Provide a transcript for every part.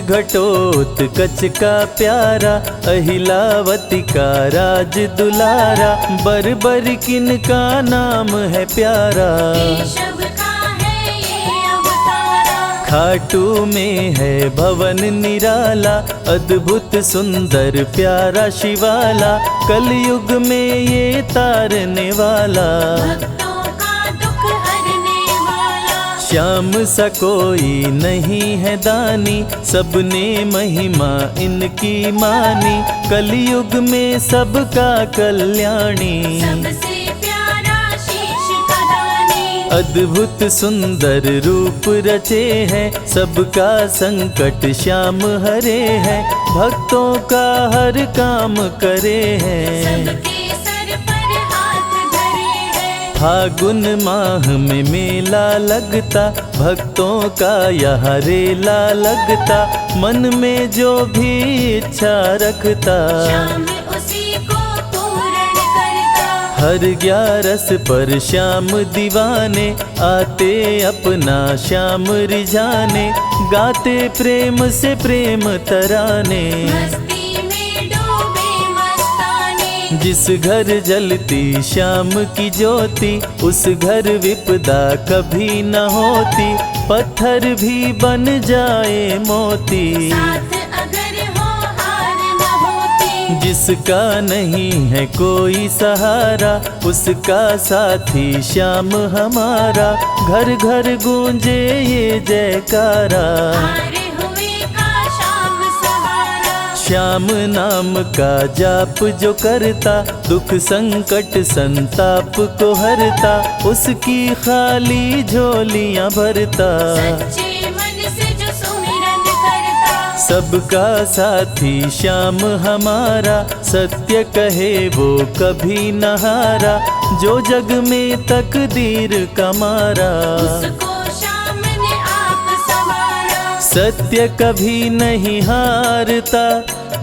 घटोत्कच का प्यारा, अहिलावती का राज दुलारा, बर बर किन का नाम है प्यारा। केशव का है ये अवतारा, खाटू में है भवन निराला, अद्भुत सुंदर प्यारा शिवाला, कलयुग में ये तारने वाला। भक्तों का दुख हरने वाला, श्याम सा कोई नहीं है दानी, सबने महिमा इनकी मानी, कलयुग में सबका कल्याणी। सबसे प्यारा शीश का दानी, अद्भुत सुंदर रूप रचे हैं, सबका संकट श्याम हरे हैं, भक्तों का हर काम करे हैं। सबके सर पर हाथ धरे हैं। फागुन माह में मेला लगता, भक्तों का यहाँ रेला लगता, मन में जो भी इच्छा रखता, श्याम उसी को पूर्ण करता। हर 11 पर श्याम दीवाने, आते अपना श्याम रिझाने, गाते प्रेम से प्रेम तराने। मस्ती में डूबे मस्ताने, जिस घर जलती श्याम की ज्योति, उस घर विपदा कभी न होती, पत्थर भी बन जाए मोती। साथ अगर हो हार न होती, जिसका नहीं है कोई सहारा, उसका साथी श्याम हमारा, घर घर गूंजे ये जयकारा। हारे हुए का श्याम सहारा। श्याम नाम का जाप जो करता, दुख संकट संताप को हरता, उसकी खाली झोलियां भरता। सच्चे मन से जो सुमिरन करता, सबका साथी श्याम हमारा, सत्य कहे वो कभी न हारा, जो जग में तकदीर का मारा। उसको श्याम ने आप संवारा। सत्य कभी नहीं हारता,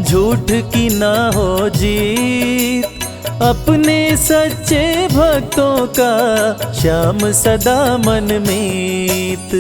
झूठ की ना हो जीत, अपने सच्चे भक्तों का श्याम सदा मन मीत।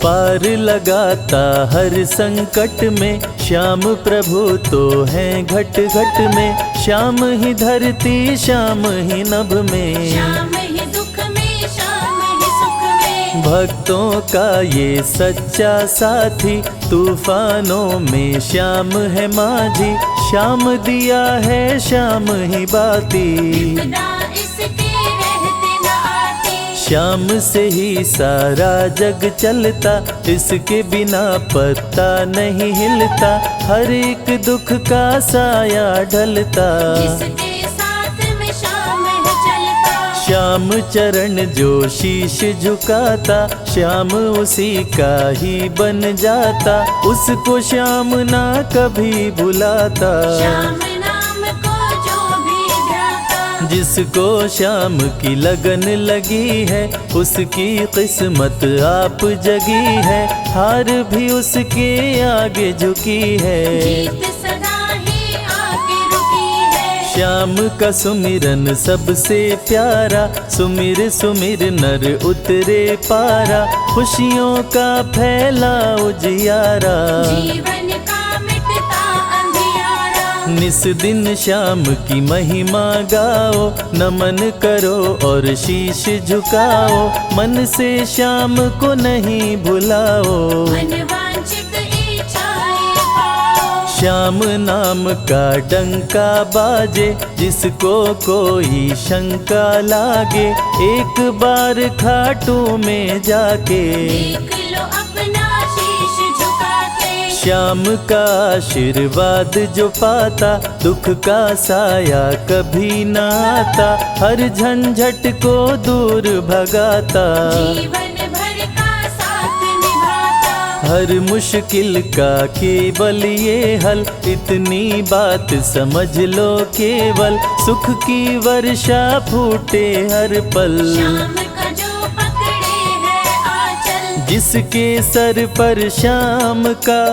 पार लगाता हर संकट में, श्याम प्रभु तो हैं घट घट में, श्याम ही धरती श्याम ही नभ में, श्याम ही दुख में श्याम ही सुख में। भक्तों का ये सच्चा साथी, तूफानों में श्याम है माझी, श्याम दिया है श्याम ही बाती। विपदा इसके रहते न आती, श्याम से ही सारा जग चलता, इसके बिना पत्ता नहीं हिलता, हर एक दुख का साया ढलता। जिसके साथ में श्याम है चलता, श्याम चरण जो शीश झुकाता, श्याम उसी का ही बन जाता, उसको श्याम ना कभी भुलाता। श्याम नाम को जो भी ध्याता, जिसको श्याम की लगन लगी है, उसकी किस्मत आप जगी है, हार भी उसके आगे झुकी है। जीत सदा ही आके रुकी है। श्याम का सुमिरन सबसे प्यारा, सुमिर सुमिर नर उतरे पारा, खुशियों का फैला उजियारा। जीवन का मिटता अंधियारा, निस दिन श्याम की महिमा गाओ, नमन करो और शीश झुकाओ, मन से श्याम को नहीं भुलाओ। मनवांछित इच्छाएं पाओ, श्याम नाम का डंका बाजे, जिसको कोई शंका लागे, एक बार खाटू में जाके, देख लो अपना शीश झुका के। श्याम का आशीर्वाद जो पाता, दुख का साया कभी न आता, हर झंझट को दूर भगाता, जीवन भर का साथ निभाता। हर मुश्किल का केवल ये हल, इतनी बात समझ लो केवल, सुख की वर्षा फूटे हर पल। श्याम का जो पकड़े है आंचल, जिसके सर पर श्याम का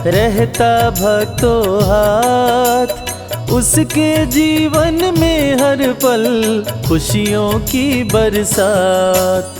रहता भक्तों हाथ, उसके जीवन में हर पल खुशियों की बरसात।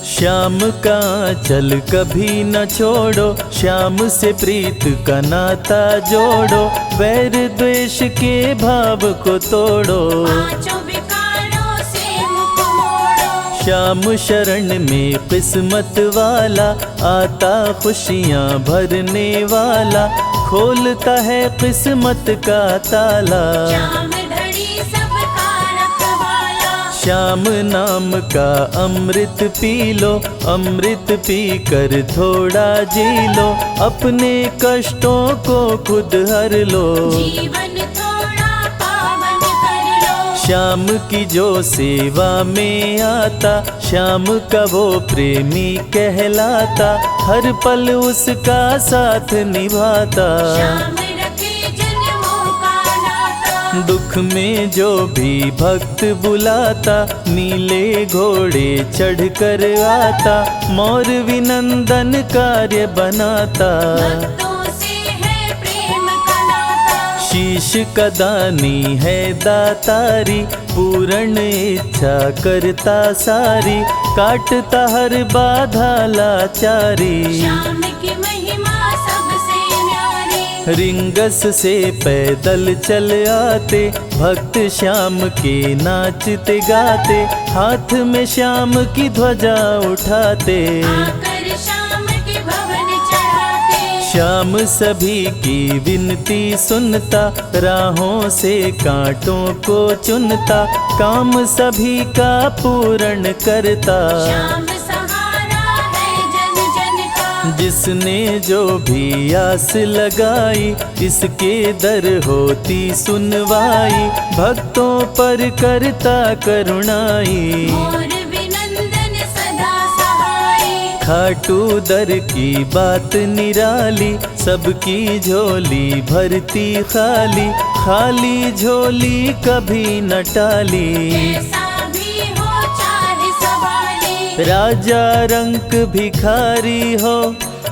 श्याम का चल कभी न छोड़ो, श्याम से प्रीत का नाता जोड़ो, वैर द्वेष के भाव को तोड़ो। पांचों विकारों से मुख मोड़ो। श्याम शरण में किस्मत वाला, आता खुशियाँ भरने वाला, खोलता है किस्मत का ताला। श्याम धड़ी सबका रखवाला। श्याम नाम का अमृत पी लो, अमृत पी कर थोड़ा जी लो, अपने कष्टों को खुद हर लो। जीवन थोड़ा पावन कर लो। श्याम की जो सेवा में आता, श्याम का वो प्रेमी कहलाता, हर पल उसका साथ निभाता। श्याम रखे जन्मों का नाता। दुख में जो भी भक्त बुलाता, नीले घोड़े चढ़ कर आता, मोर विनंदन कार्य बनाता। भक्तों से है प्रेम का नाता। शीश का दानी है दातारी, पूर्ण इच्छा करता सारी, काटता हर बाधा लाचारी। श्याम की महिमा सबसे न्यारी। रिंगस से पैदल चल आते, भक्त श्याम के नाचते गाते, हाथ में श्याम की ध्वजा उठाते। आकर श्याम के भवन चढ़ाते। श्याम सभी की विनती सुनता, राहों से कांटों को चुनता, काम सभी का पूर्ण करता। श्याम सहारा है जन जन का। जिसने जो भी आस लगाई, इसके दर होती सुनवाई, भक्तों पर करता करुणाई। मोर विनंदन सदा सहाय। खाटू दर की बात निराली, सबकी झोली भरती खाली, खाली झोली कभी न टाली। कैसा भी हो चाहे सवाली। राजा रंक भिखारी हो,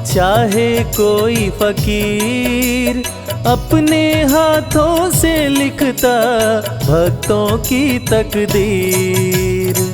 चाहे कोई फकीर, अपने हाथों से लिखता भक्तों की तकदीर।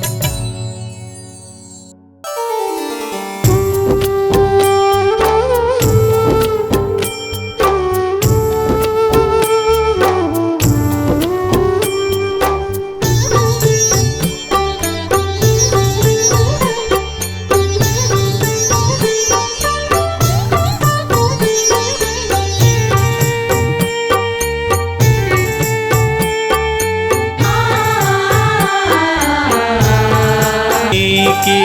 की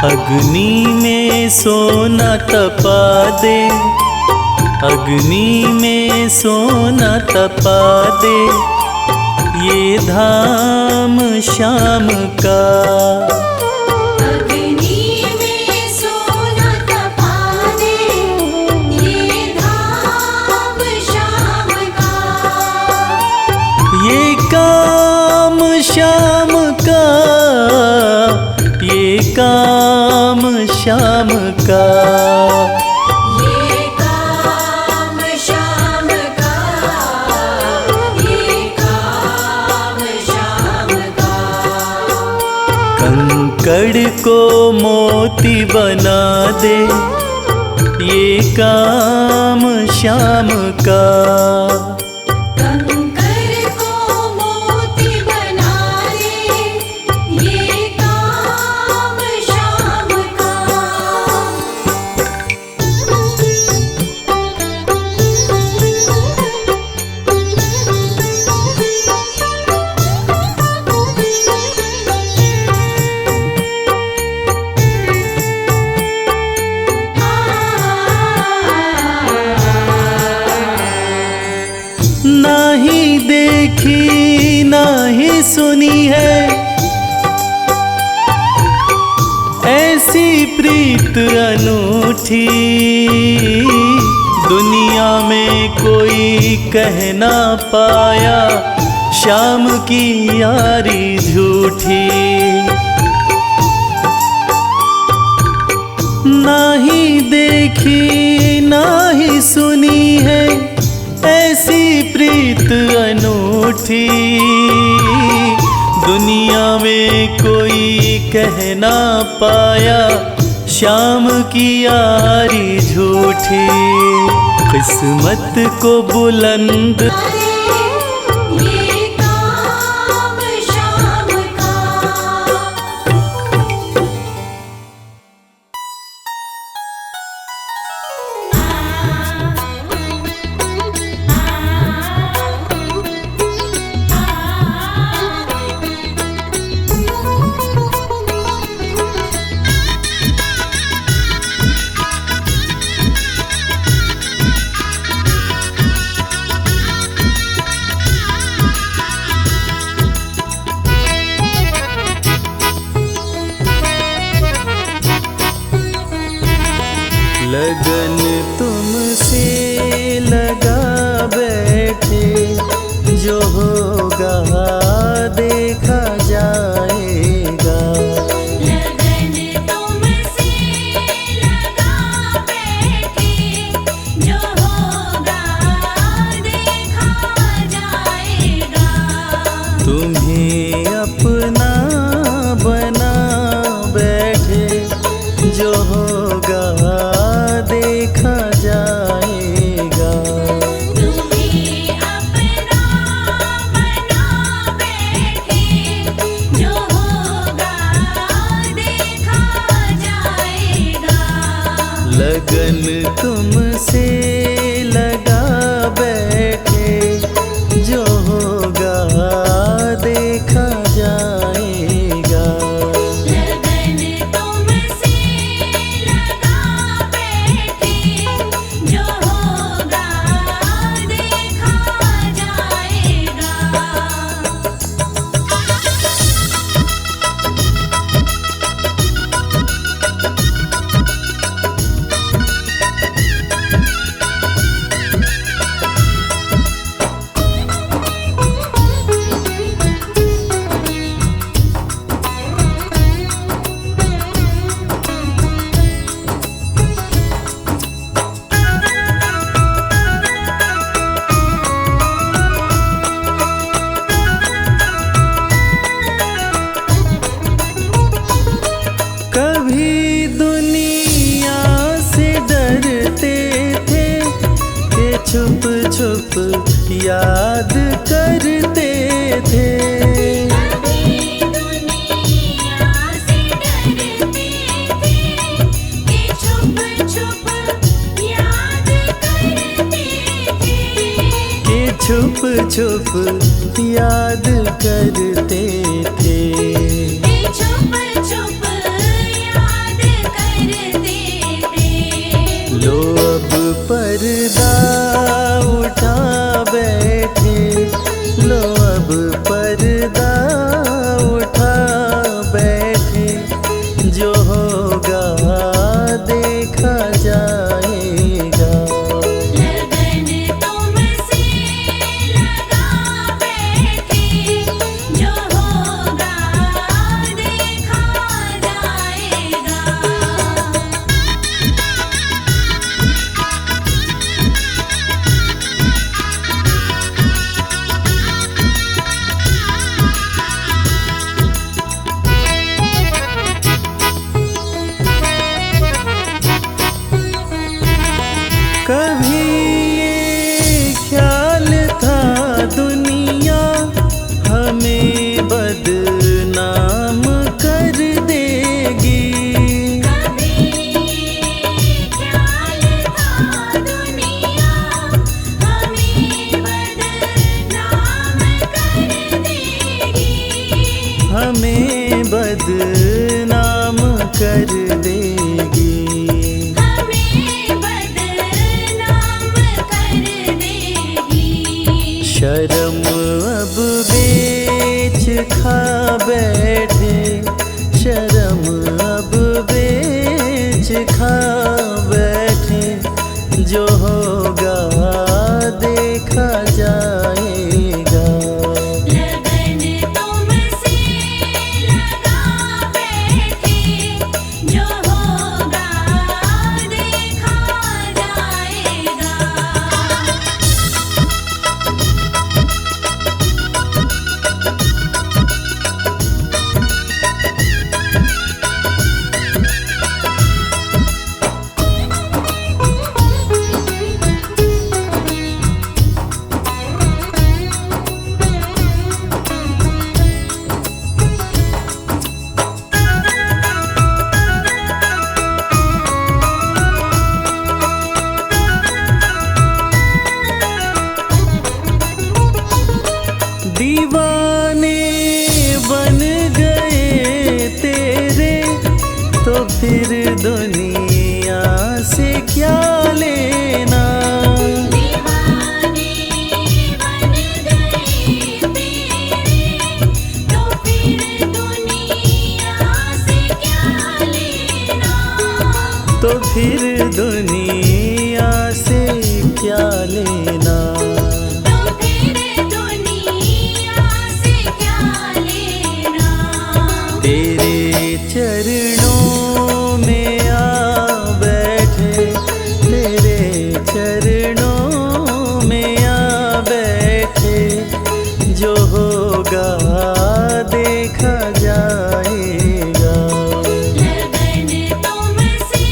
अग्नि में सोना तपा दे, अग्नि में सोना तपा दे, ये धाम श्याम का। अग्नि में सोना तपा दे, ये धाम श्याम का। ये काम श्याम का, ये काम श्याम का। ये काम श्याम का, ये काम श्याम का। कंकड़ को मोती बना दे, ये काम श्याम का। कंकर को मोती बना दे, ये काम श्याम का। नाही देखी नाही सुनी है ऐसी प्रीत अनूठी, दुनिया में कोई कह ना पाया श्याम की यारी झूठी। नाही देखी नाही सुनी है ऐसी प्रीत रूठी, दुनिया में कोई कह ना पाया श्याम की यारी झूठी। किस्मत को बुलंद ये काम शाम का। लगन तुमसे लगा बैठे, जो होगा देखा जाएगा। लगन तुमसे लगा बैठे, जो होगा देखा जाएगा। तुम्हें अपना बना बैठे, जो होगा देखा जाएगा। तुम्हें अपना बना बैठे, जो होगा देखा जाएगा। लगन तुमसे लगा बैठे, जो होगा देखा जाएगा। लगन तुमसे लगा बैठे, जो होगा देखा जाएगा। कभी दुनिया से डरते थे कि छुप छुप याद करते थे। कभी दुनिया से डरते थे कि छुप छुप याद करते थे। कि छुप छुप याद करते थे। कि छुप छुप याद करते थे। लो अब पर्दा उठा बैठे, लो अब पर्दा उठा बैठे, जो होगा देखा जाएगा। लगन तुमसे लगा बैठे, जो होगा देखा जाएगा। कभी ये ख्याल था दुनिया हमें बदनाम कर देगी। कभी ख्याल था दुनिया हमें बदनाम कर देगी। हमें बदनाम कर देगी। हमें बदनाम कर देगी। शर्म अब बेच खा बैठे, शर्म अब बेच खा बैठे, जो होगा देखा जाएगा। लगन तुमसे लगा बैठे, जो होगा देखा जाएगा। फिर दुनिया से क्या लेना। तो फिर दुनिया से क्या लेना। तेरे चरणों में आ बैठे, तेरे चरणों में आ बैठे, जो होगा देखा जाएगा। लगन तुमसे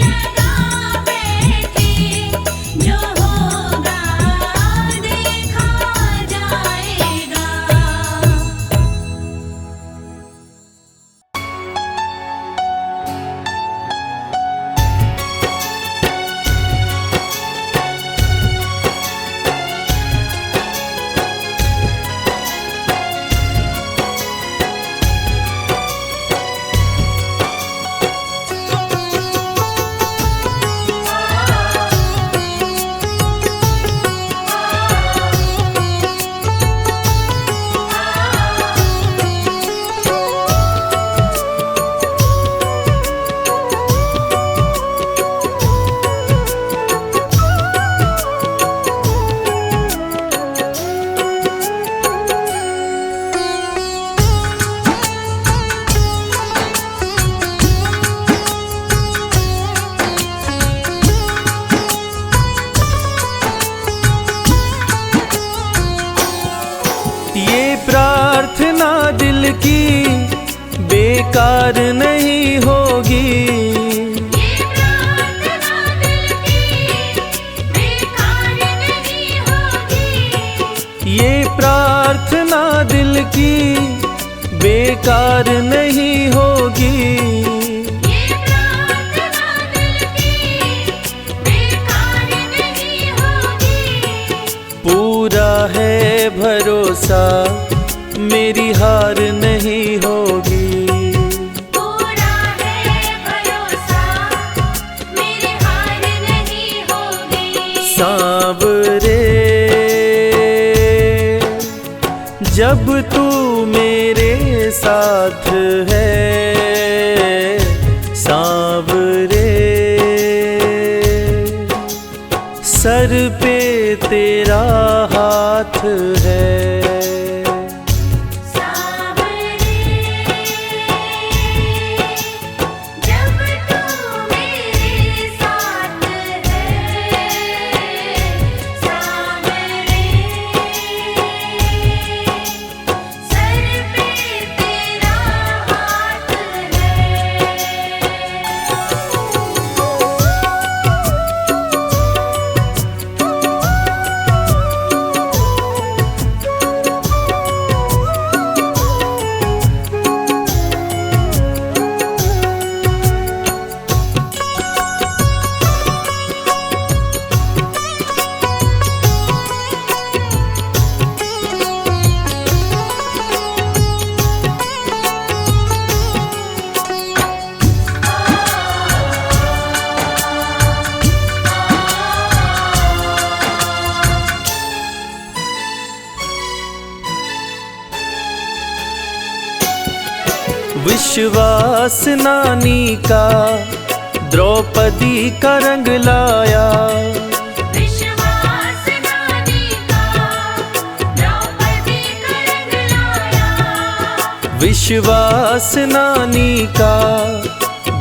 लगा बैठे, जो होगा देखा जाएगा। ये प्रार्थना दिल की बेकार नहीं होगी। ये प्रार्थना दिल की बेकार नहीं होगी। ये प्रार्थना दिल की बेकार नहीं होगी। ये प्रार्थना दिल की बेकार नहीं होगी। पूरा है भरोसा मेरी हार नहीं होगी। पूरा है भरोसा मेरी हार नहीं होगी। सांवरे जब तू मेरे साथ है, सांवरे सर पे तेरा हाथ है। सांवरे जब तू मेरे साथ है, सांवरे सर पे तेरा हाथ है। विश्वास नानी का द्रौपदी का रंग लाया। विश्वास नानी का द्रौपदी का रंग लाया। विश्वास नानी का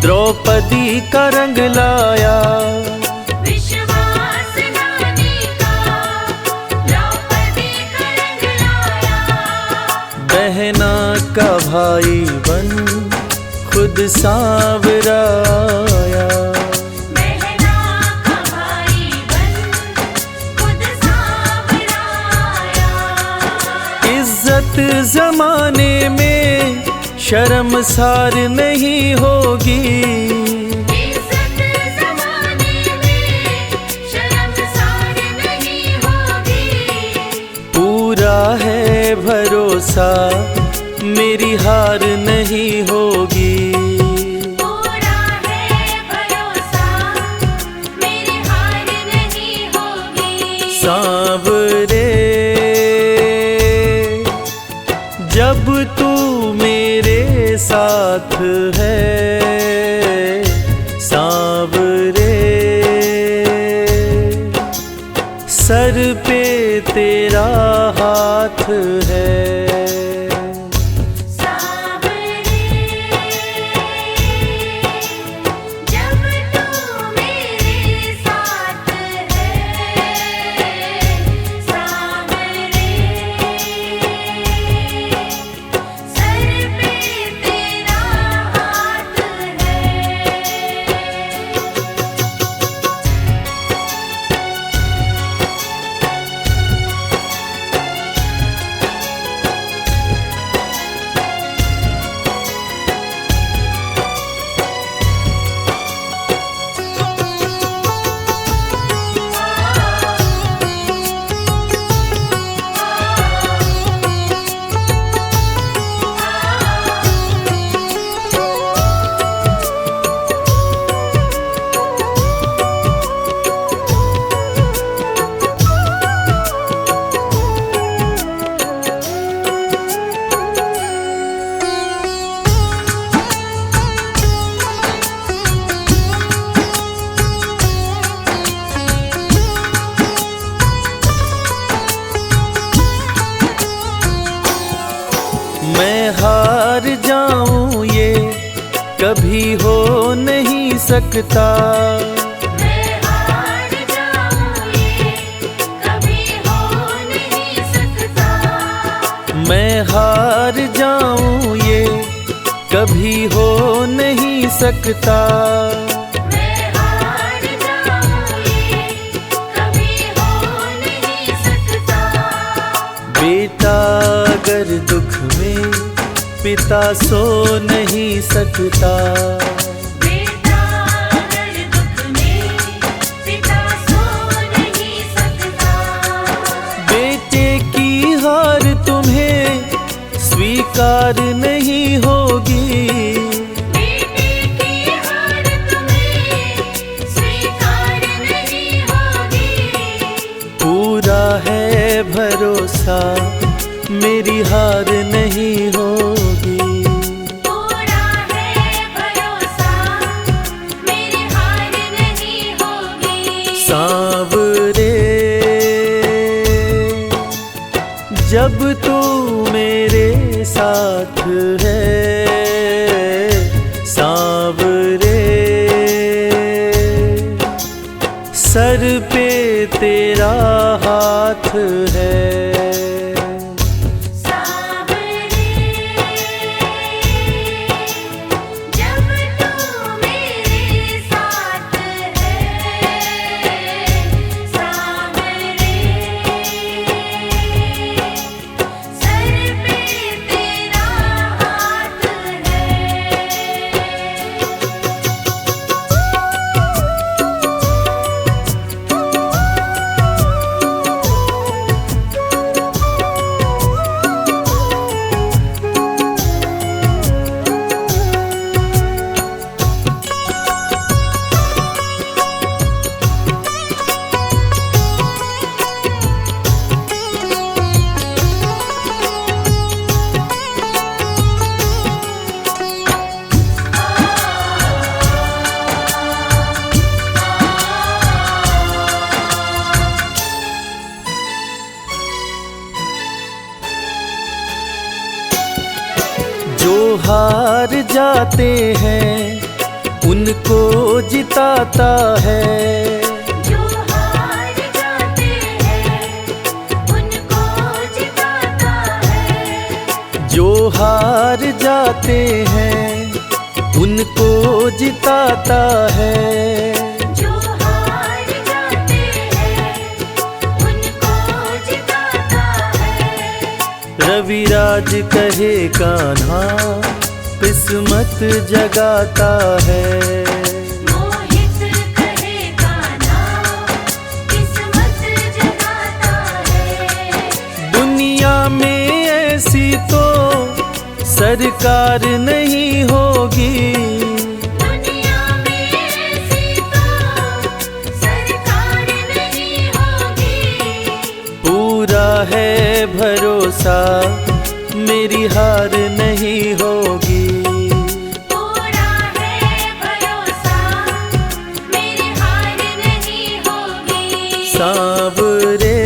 द्रौपदी का रंग लाया। विश्वास नानी का द्रौपदी का रंग लाया। बहना का भाई बन खुद सांवरा आया। बहना का भाई बन खुद सांवरा आया। इज्जत जमाने में शर्मसार नहीं होगी। इज्जत ज़माने में शर्मसार नहीं होगी। पूरा है भरोसा मेरी हार नहीं होगी। पूरा है भरोसा मेरी हार नहीं होगी। सांवरे जब तू मेरे साथ है, सांवरे है। सावरे जब तू मेरे साथ है, सावरे सर पे तेरा हाथ है। मैं हार जाऊं ये कभी हो नहीं सकता, मैं हार जाऊं ये कभी हो नहीं सकता। मैं हार जाऊं ये कभी हो नहीं सकता। मैं हार जाऊं ये कभी हो नहीं सकता। बेटा अगर दुख में पिता सो नहीं सकता, बेटा अगर दुख में पिता सो नहीं सकता। बेटे की हार तुम्हें स्वीकार नहीं होगी, बेटे की हार तुम्हें स्वीकार नहीं होगी। पूरा है भरोसा मेरी हार नहीं होगी। पूरा है भरोसा मेरी हार नहीं होगी। सांवरे जब तू मेरे साथ है, सांवरे सर पे तेरा हाथ है। सावरे जब तू मेरे साथ है, सावरे सर पे तेरा हाथ है। जो हार जाते हैं उनको जिताता है, जो हार जाते हैं उनको जिताता है। जो हार जाते हैं उनको जिताता है। जो हार जाते हैं उनको जिताता है। रविराज कहे कान्हा किस्मत जगाता है, मोहित कहे कान्हा किस्मत जगाता है। दुनिया में ऐसी तो सरकार नहीं होगी, दुनिया में ऐसी तो सरकार नहीं होगी। पूरा है भरोसा मेरी हार नहीं होगी। पूरा है भरोसा मेरी हार नहीं होगी। सांवरे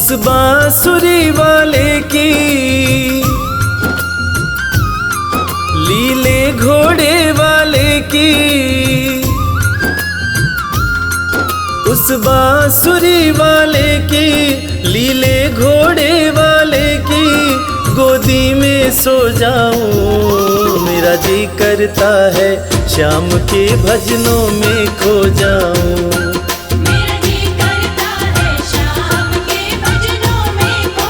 उस बांसुरी वाले की लीले घोड़े वाले की, उस बांसुरी वाले की लीले घोड़े वाले की गोदी में सो जाऊं। मेरा जी करता है श्याम के भजनों में खो जाऊं। मेरा जी करता है श्याम के भजनों में खो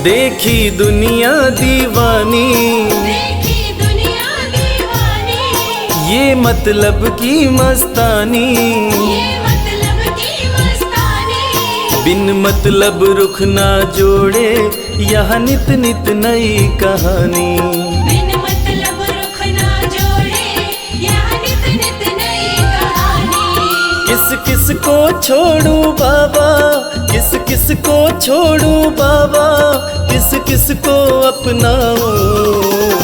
देखी दुनिया दीवानी, देखी दुनिया दीवानी, ये मतलब की मस्तानी, ये मतलब की मस्तानी। बिन मतलब रुख ना जोड़े यहाँ नित नित नई कहानी। बिन मतलब रुख ना जोड़े यहाँ नित नित नई कहानी। किस किस को छोड़ूं बाबा, किस किस को छोड़ूं बाबा, किस किस को अपनाऊं।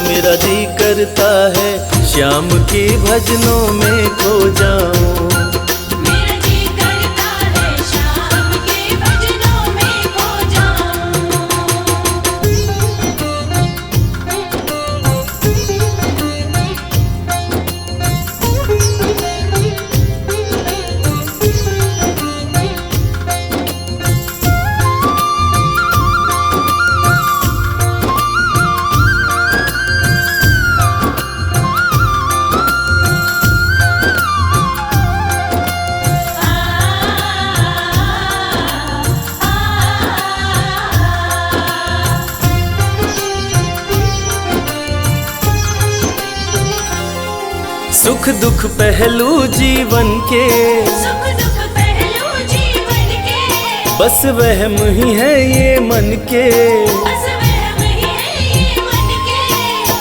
मेरा जी करता है श्याम के भजनों में खो जाऊं। मेरा जी करता है श्याम के भजनों में खो सुख दुख पहलू जीवन के, सुख दुख पहलू जीवन के, बस वहम ही है ये मन के। बस वहम ही है ये मन के।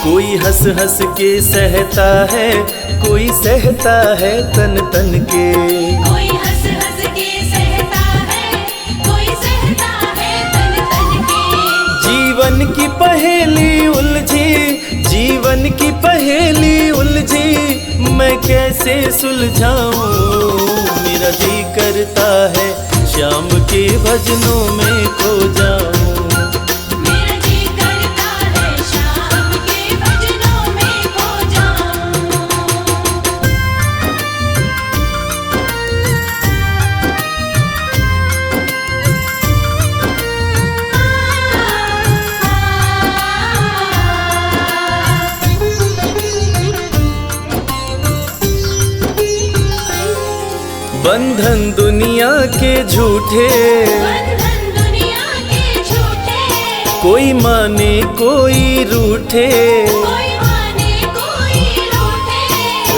कोई हंस हंस के सहता है, कोई सहता है तन तन के। कोई हंस हंस के सहता है, कोई सहता है तन तन के। जीवन की पहेली उलझी, जीवन की पहेली उलझी, मैं कैसे सुलझाऊं। मेरा जी करता है श्याम के भजनों में खो जाऊं। मेरा जी करता है श्याम के भजनों में खो बंधन दुनिया के झूठे, बंधन दुनिया के झूठे। कोई माने कोई रूठे। कोई माने कोई रूठे।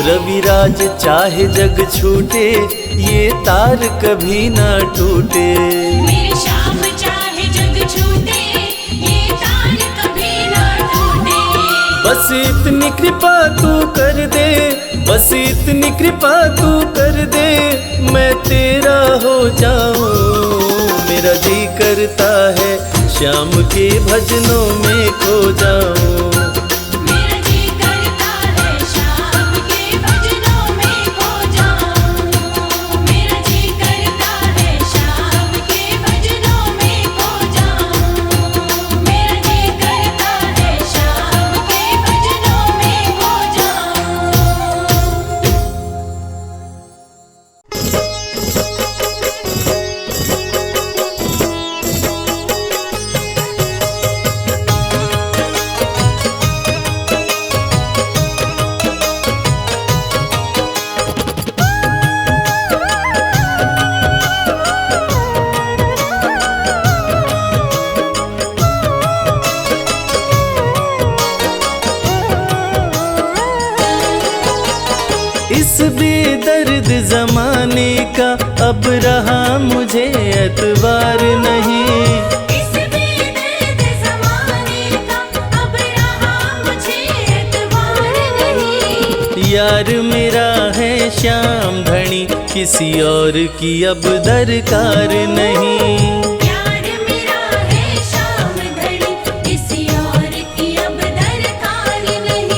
रविराज चाहे जग छूटे, ये तार कभी ना टूटे। मेरे श्याम चाहे जग छूटे, ये तार कभी ना टूटे। बस इतनी कृपा तू कर दे, बस इतनी कृपा तू कर दे, मैं तेरा हो जाऊं। मेरा जी करता है श्याम के भजनों में खो जाऊं। मेरा जी करता है श्याम के भजनों में खो जाऊं। मेरा जी करता है श्याम के भजनों में खो जाऊं। मेरा जी करता है श्याम के भजनों में खो जाऊं। इस बेदर्द जमाने का अब रहा मुझे एतबार नहीं। इस बेदर्द ज़माने का अब रहा मुझे एतबार नहीं। यार मेरा है श्याम धनी, किसी और की अब दरकार नहीं। प्यार मेरा है श्याम धनी, किसी और की अब दरकार नहीं।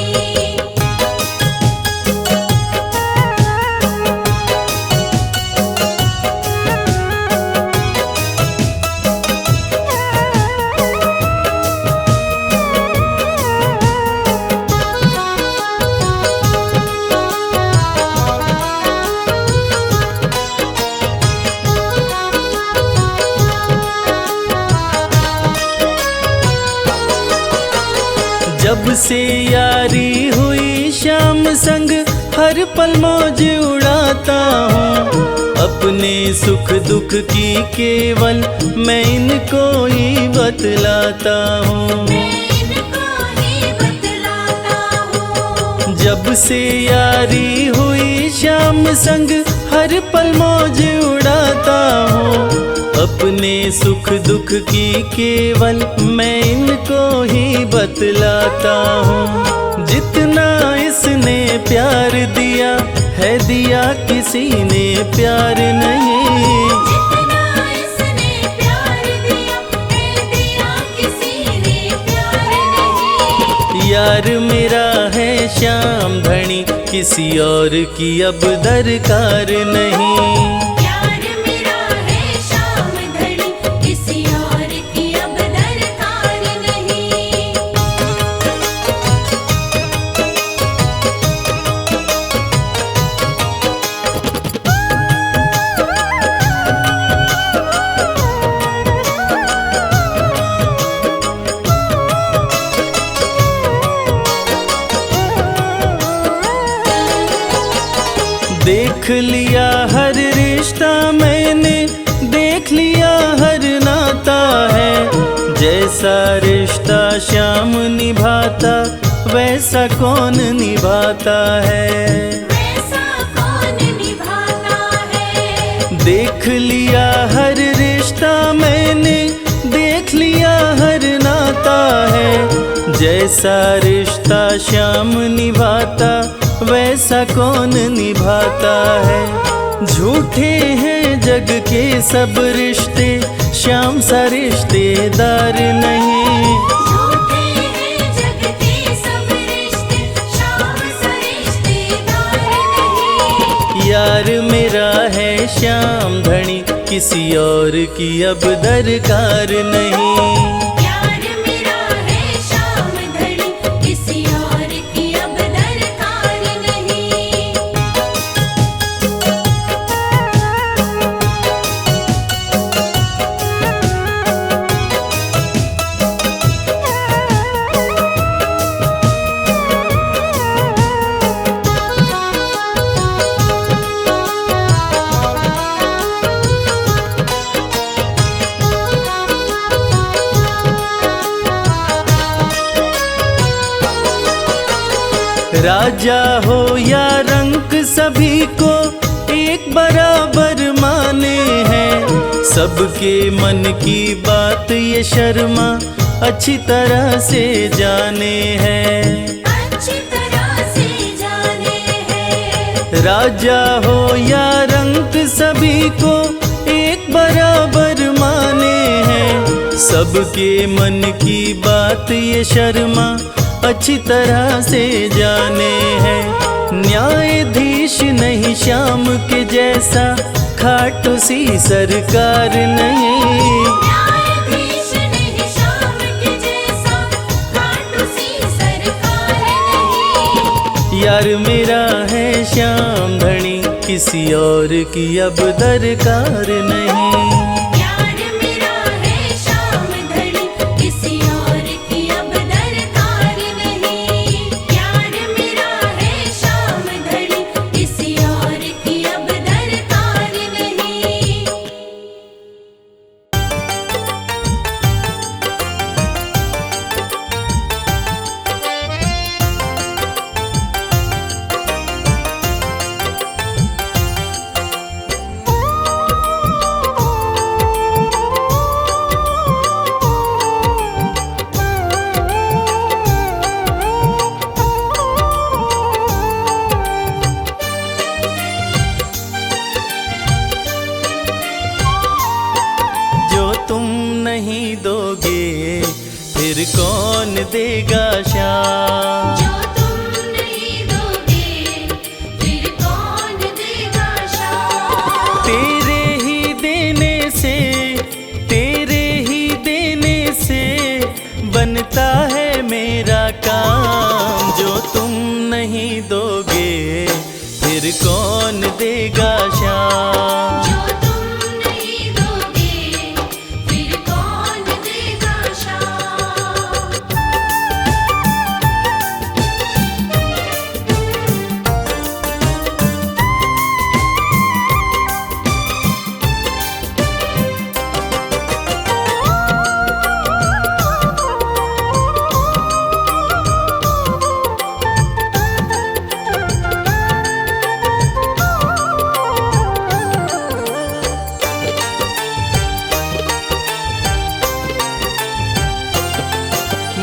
जब से यारी हुई श्याम संग हर पल मौज उड़ाता हूँ। अपने सुख दुख की केवल मैं इनको ही बतलाता हूँ। मैं इनको ही बतलाता हूँ। जब से यारी हुई श्याम संग हर पल मौज उड़ाता हूँ। अपने सुख दुख की केवल मैं इनको ही बतलाता हूँ। जितना इसने प्यार दिया है दिया किसी ने प्यार नहीं। जितना इसने प्यार दिया है दिया किसी ने प्यार नहीं। यार मेरा है श्याम धनी, किसी और की अब दरकार नहीं। प्यार मेरा है श्याम धनी, किसी और की अब दरकार नहीं। देख लिया हर रिश्ता मैंने, देख लिया हर नाता है। जैसा रिश्ता श्याम निभाता वैसा कौन निभाता है। वैसा कौन निभाता है। देख लिया हर रिश्ता मैंने, देख लिया हर नाता है। जैसा रिश्ता श्याम निभाता वैसा कौन निभाता है। झूठे हैं जग के सब रिश्ते, श्याम सा रिश्तेदार नहीं। झूठे हैं जग के सब रिश्ते, श्याम सा रिश्तेदार नहीं। यार मेरा है श्याम धनी, किसी और की अब दरकार नहीं। प्यार मेरा है श्याम धनी, किसी और की अब दरकार नहीं। राजा हो या रंक सभी को एक बराबर माने हैं। सबके मन की बात ये शर्मा अच्छी तरह से जाने हैं। अच्छी तरह से जाने हैं। राजा हो या रंक सभी को एक बराबर माने हैं। सबके मन की बात ये शर्मा अच्छी तरह से जाने हैं। न्यायाधीश नहीं श्याम के जैसा, खाटू सी सरकार नहीं। न्यायाधीश नहीं श्याम के जैसा, खाटू सी सरकार नहीं। यार मेरा है श्याम धनी, किसी और की अब दरकार नहीं। प्यार मेरा है श्याम धनी, किसी और की अब दरकार नहीं। प्यार मेरा है श्याम धनी, किसी और की अब दरकार नहीं। नहीं दोगे फिर कौन देगा श्याम। जो तुम नहीं दोगे फिर कौन देगा श्याम। तेरे ही देने से बनता है मेरा काम। जो तुम नहीं दोगे फिर कौन देगा श्याम। जो तुम नहीं दोगे फिर कौन देगा श्याम।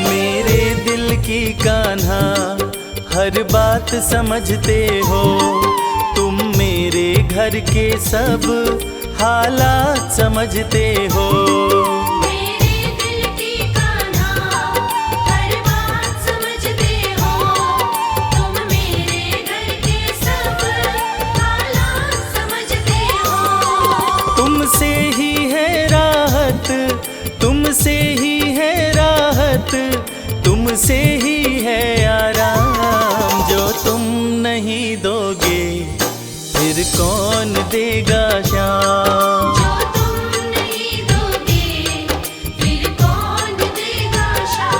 मेरे दिल की कान्हा हर बात समझते हो। तुम मेरे घर के सब हालात समझते हो। मेरे दिल की कान्हा हर बात समझते हो। तुम मेरे घर के सब हालात समझते हो। तुमसे ही है राहत, तुमसे ही है राहत, तुमसे ही है आराम। जो तुम नहीं दोगे फिर कौन देगा श्याम। जो तुम नहीं दोगे फिर कौन देगा श्याम।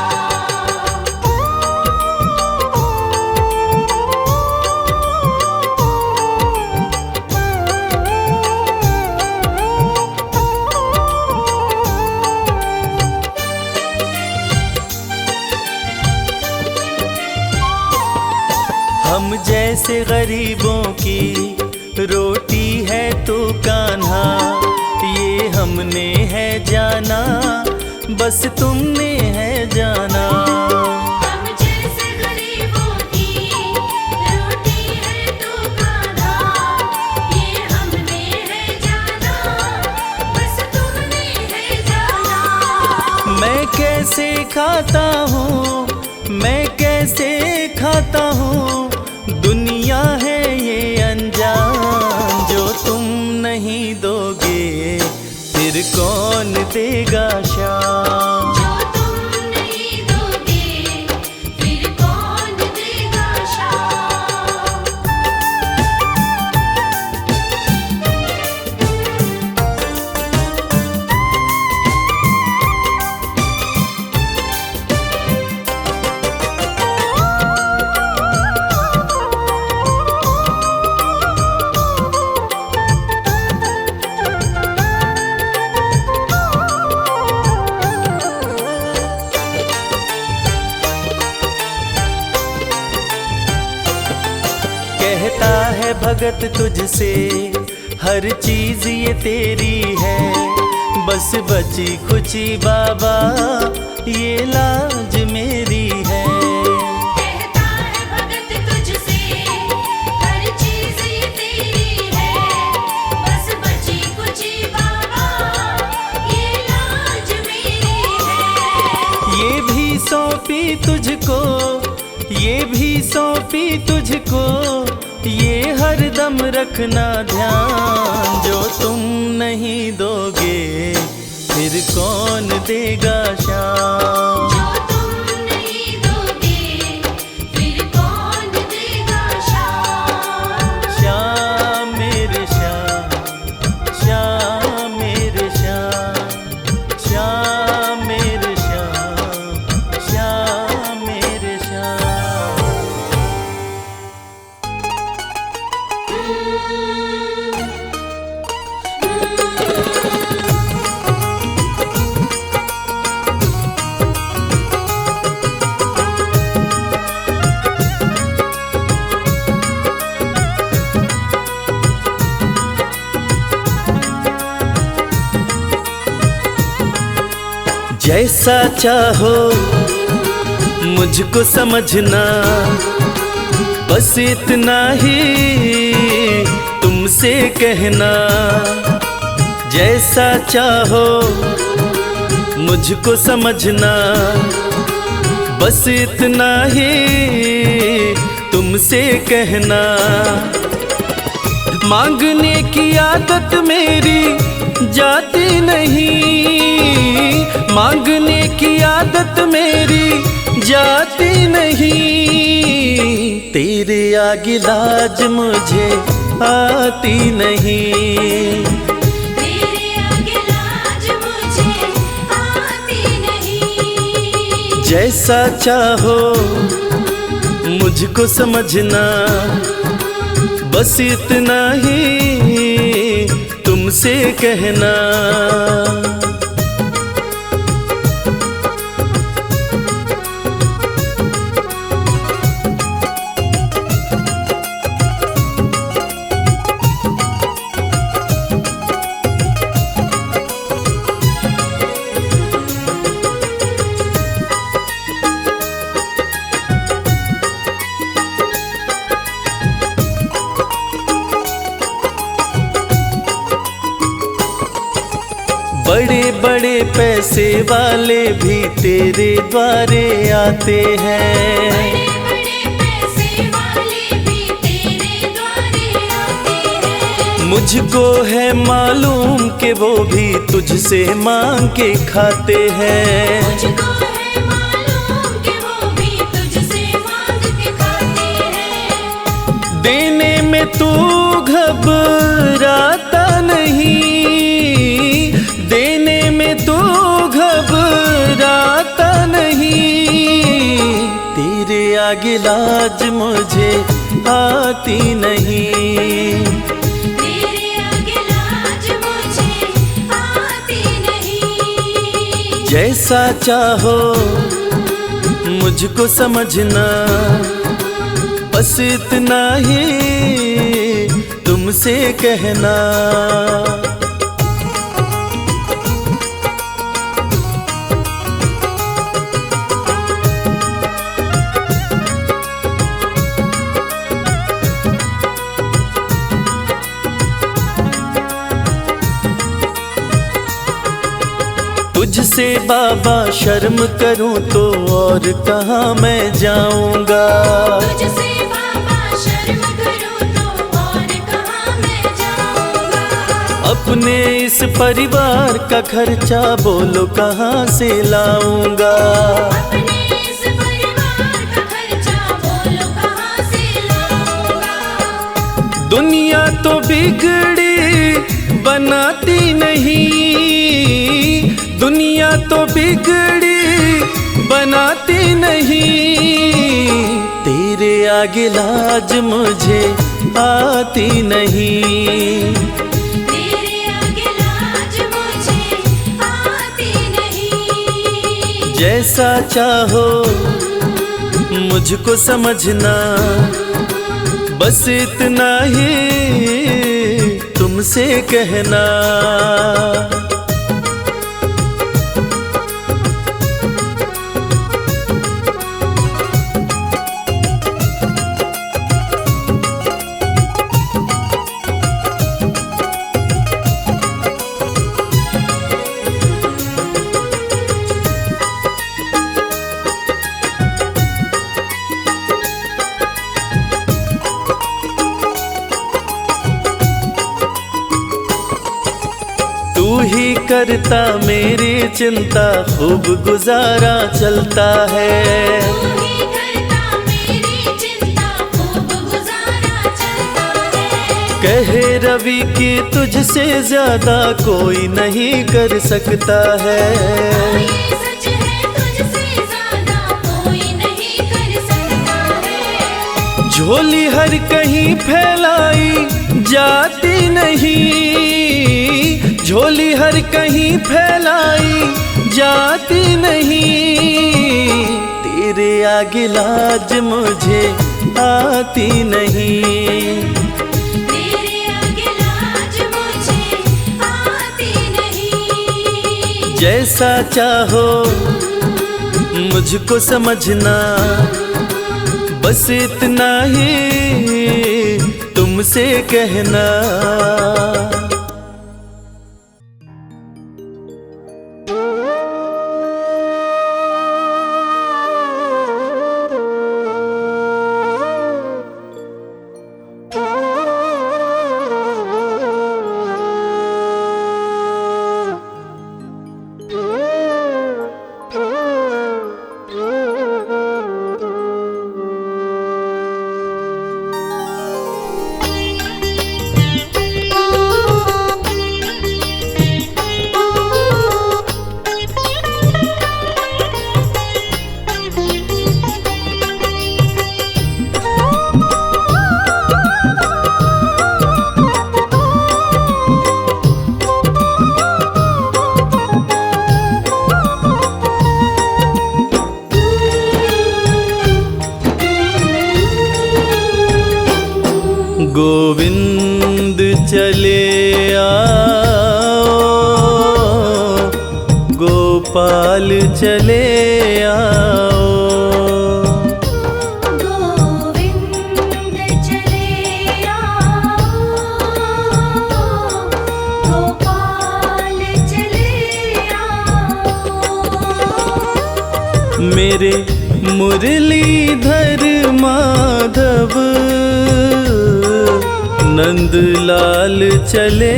हम जैसे गरीबों की रोटी है तू कान्हा। ये हमने है जाना, बस तुमने है जाना। हम जैसे गरीबों की रोटी है तू कान्हा। ये हमने है जाना, बस तुमने है जाना। मैं कैसे खाता हूँ, मैं कैसे खाता हूँ, दुनिया है ये अनजान। जो तुम नहीं दोगे फिर कौन देगा श्याम। जो तुम नहीं दोगे फिर कौन देगा श्याम। कहता है भगत तुझसे हर चीज ये तेरी है। बस बची खुची बाबा ये लाज मेरी है। कहता है भगत तुझसे हर चीज ये तेरी है। बस बची कुची बाबा ये लाज मेरी है। ये भी सौंपी तुझको, ये भी सौंपी तुझको, ये हर दम रखना ध्यान। जो तुम नहीं दोगे फिर कौन देगा श्याम। जो तुम नहीं दोगे फिर कौन देगा श्याम। श्याम मेरे श्याम, श्याम मेरे श्याम, श्याम मेरे श्याम, श्याम मेरे श्याम। जैसा चाहो मुझको समझना, बस इतना ही तुमसे कहना। जैसा चाहो मुझको समझना, बस इतना ही तुमसे कहना। मांगने की आदत मेरी जाती नहीं, मांगने की आदत मेरी जाती नहीं। तेरे आगे लाज मुझे आती नहीं, तेरे आगे लाज मुझे आती नहीं। जैसा चाहो मुझको समझना, बस इतना ही तुमसे कहना। बड़े बड़े पैसे वाले भी तेरे द्वारे आते हैं, बड़े बड़े पैसे वाले भी तेरे द्वारे आते हैं। मुझको है मालूम कि वो भी तुझसे मांग के खाते हैं। मुझको है मालूम कि वो भी तुझसे मांग के खाते हैं। देने में तू घबराता नहीं, देने में तू घबराता नहीं। तेरे आगे लाज मुझे आती नहीं, तेरे आगे लाज मुझे आती नहीं। जैसा चाहो मुझको समझना, बस इतना ही तुमसे कहना। तुझसे बाबा शर्म करूं तो और कहाँ मैं जाऊंगा। तुझसे बाबा शर्म करूं तो और कहाँ मैं जाऊंगा। अपने इस परिवार का खर्चा बोलो कहाँ से लाऊंगा। अपने इस परिवार का खर्चा बोलो कहाँ से लाऊंगा। दुनिया तो बिगड़ी बनाती नहीं, दुनिया तो बिगड़ी बनाती नहीं। तेरे आगे लाज मुझे आती नहीं, तेरे आगे लाज मुझे आती नहीं। जैसा चाहो मुझको समझना, बस इतना ही तुमसे कहना। तू ही करता मेरी चिंता, खूब गुजारा चलता है। तू ही करता मेरी चिंता, खूब गुजारा चलता है। कहे रवि कि तुझसे ज्यादा कोई नहीं कर सकता है। ये सच है, तुझसे ज्यादा कोई नहीं कर सकता है। झोली हर कहीं फैलाई जाती नहीं, झोली हर कहीं फैलाई जाती नहीं। तेरे आगे लाज मुझे आती नहीं, तेरे आगे लाज मुझे आती नहीं। जैसा चाहो मुझको समझना, बस इतना ही तुमसे कहना। गोपाल चले आओ। गोविंद चले आओ, गोपाल चले आओ। मेरे मुरलीधर माधव नंदलाल चले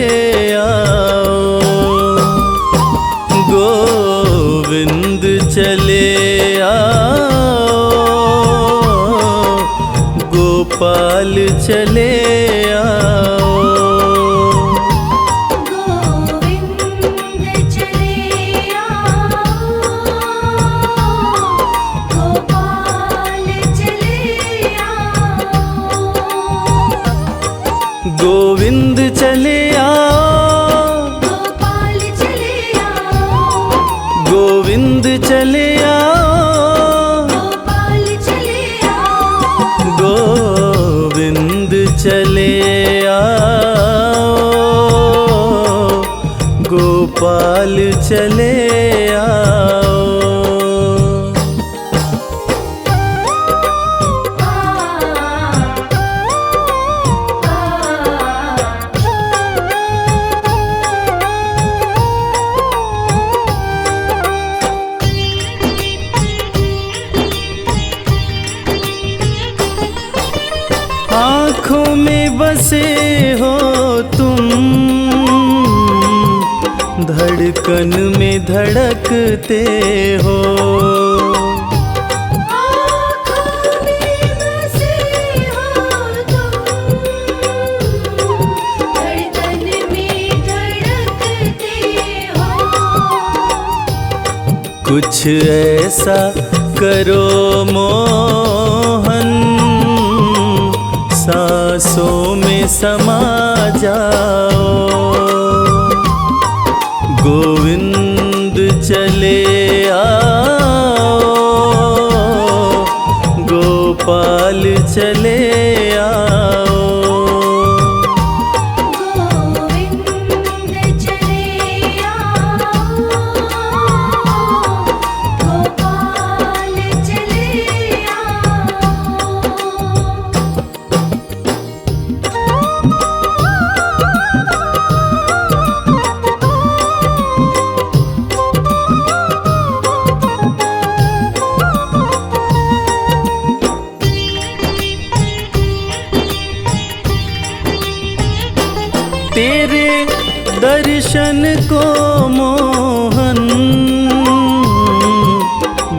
आओ। गोविंद चले आओ, गोपाल चले आओ। गोविंद चले आओ, गोपाल चले आओ। गोविंद चले आओ, गोपाल चले आओ, गोविंद चले आओ। गोपाल चले आओ। गोविंद चले आओ, गोपाल चले आओ। आँखों में बसे हो तुम, धड़कन में धड़कते हो। आँखों में बसे हो तुम, धड़कन में धड़कते हो। कुछ ऐसा करो मोहन, सांसों में समा जाओ। गोविंद चले आओ, गोपाल चले आओ। गोविंद चले आओ, गोपाल चले आओ। तेरे दर्शन को मोहन,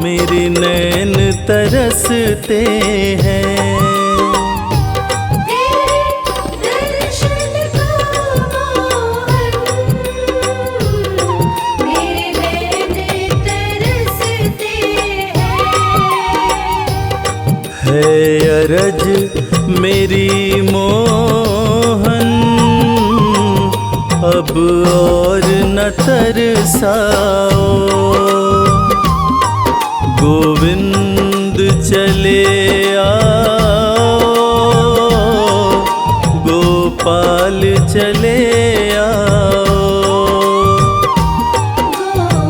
मेरे नैन तरसते हैं। तेरे दर्शन को मोहन, मेरे नैन तरसते हैं। है अरज मेरी मोहन, अब और न तरसाओ। गोविंद चले आओ, गोपाल चले आओ।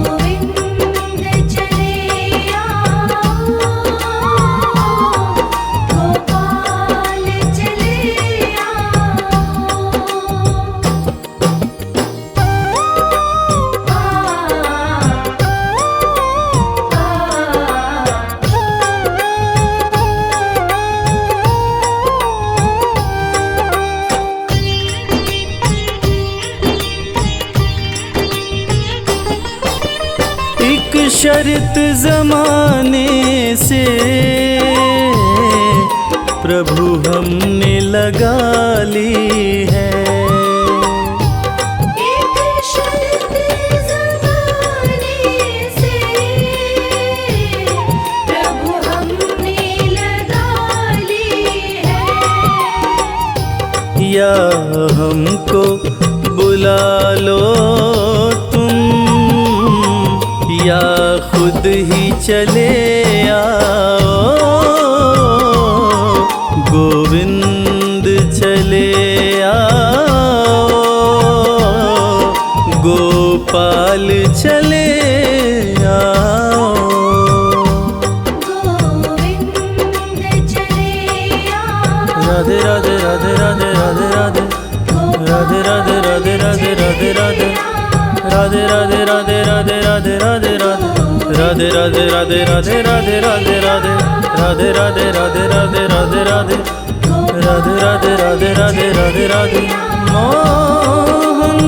गोविंद चले आओ, गोपाल चले एक शर्त जमाने से प्रभु हमने लगा ली है। एक शर्त ज़माने से प्रभु हमने लगा ली है। या हमको बुला लो तुम, या खुद ही चले आओ। गोविंद चले आओ, गोपाल चले आओ। राधे राधे राधे राधे राधे राधे राधे राधे राधे राधे राधे राधे राधे राधे राधे राधे राधे राधे मोहन।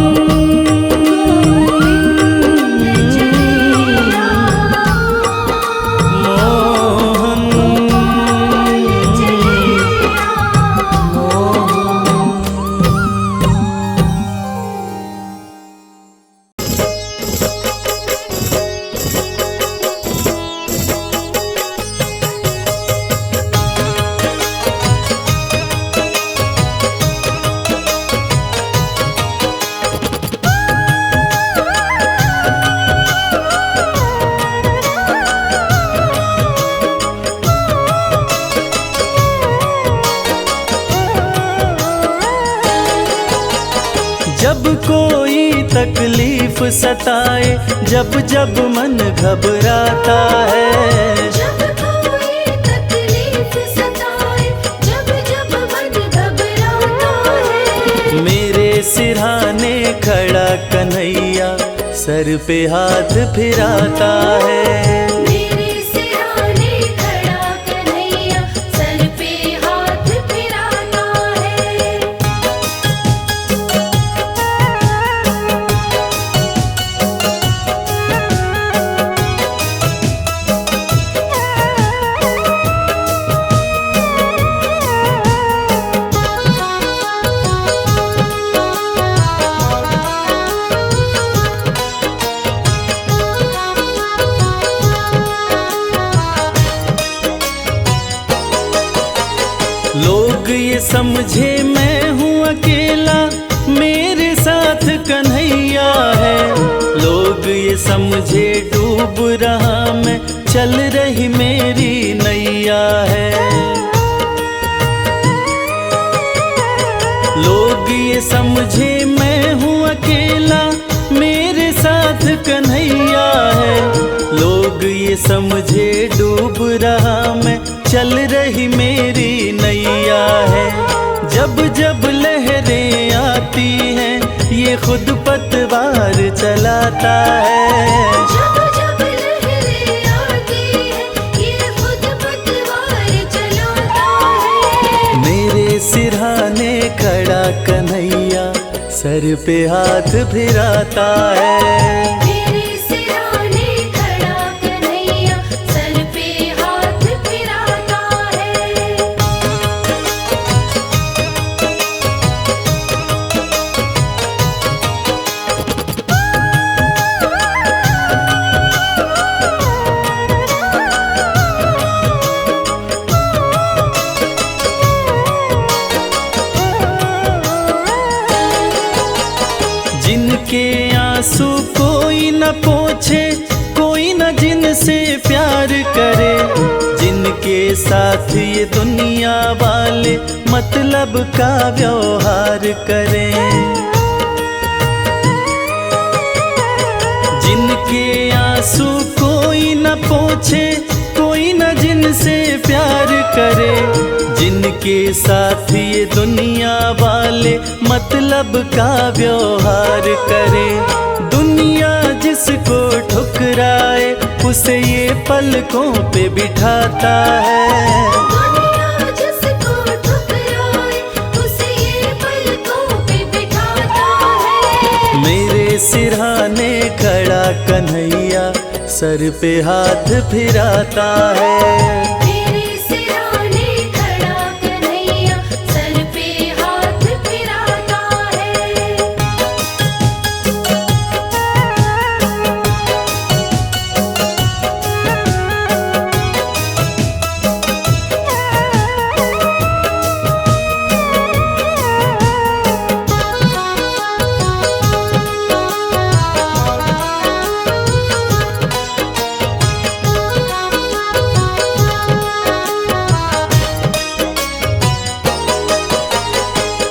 जब कोई तकलीफ सताए, जब जब मन घबराता है, जब कोई तकलीफ सताए, जब जब मन घबराता है, मेरे सिरहाने खड़ा कन्हैया सर पे हाथ फिराता है। मेरे सिरहाने खड़ा कन्हैया सर पे हाथ फिराता है। लोग ये समझे मैं हूँ अकेला, मेरे साथ कन्हैया है। लोग ये समझे डूब रहा मैं, चल रही मेरी नैया है। लोग ये समझे मैं हूँ अकेला, मेरे साथ कन्हैया है। लोग ये समझे डूब रहा मैं, चल रही मेरी नैया है। जब जब लहरें आती हैं, ये खुद पतवार चलाता है। जब जब लहरें आती हैं, ये खुद पतवार चलाता है। मेरे सिरहाने खड़ा कन्हैया सर पे हाथ फिराता है। मेरे सिरहाने खड़ा कन्हैया सर पे हाथ फिराता है। जिनके आंसू कोई न पोछे, कोई न जिनसे प्यार करे, जिनके साथ ये दुनिया वाले मतलब का व्यवहार करें। जिनके आंसू कोई न पोछे, कोई न जिनसे प्यार करे, जिनके साथ ये दुनिया वाले मतलब का व्यवहार करे। दुनिया जिसको ठुकराए, उसे ये पलकों पे बिठाता है। दुनिया जिसको ठुकराए, उसे ये पलकों पे बिठाता है। मेरे सिरहाने खड़ा कन्हैया सर पे हाथ फिराता है। मेरे सिरहाने खड़ा कन्हैया सर पे हाथ फिराता है।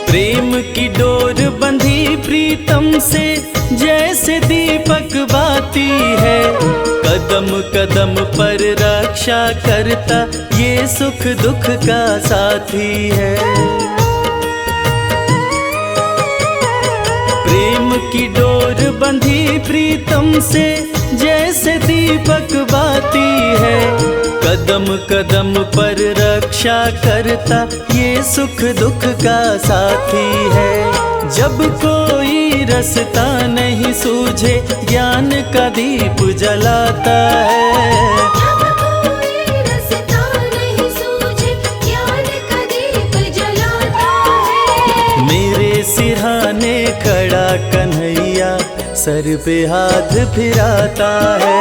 प्रेम की डोर बंधी प्रीतम से, जैसे दीपक बाती है। कदम कदम पर रक्षा करता, ये सुख दुख का साथी है। प्रेम प्रेम की डोर बंधी प्रीतम से जैसे दीपक बाती है, कदम कदम पर रक्षा करता ये सुख दुख का साथी है। जब कोई रास्ता नहीं सूझे ज्ञान का दीप जलाता है, जब कोई रास्ता नहीं सूझे ज्ञान का दीप जलाता है। मेरे सिरहाने खड़ा कन्हैया सर पे हाथ फिराता है।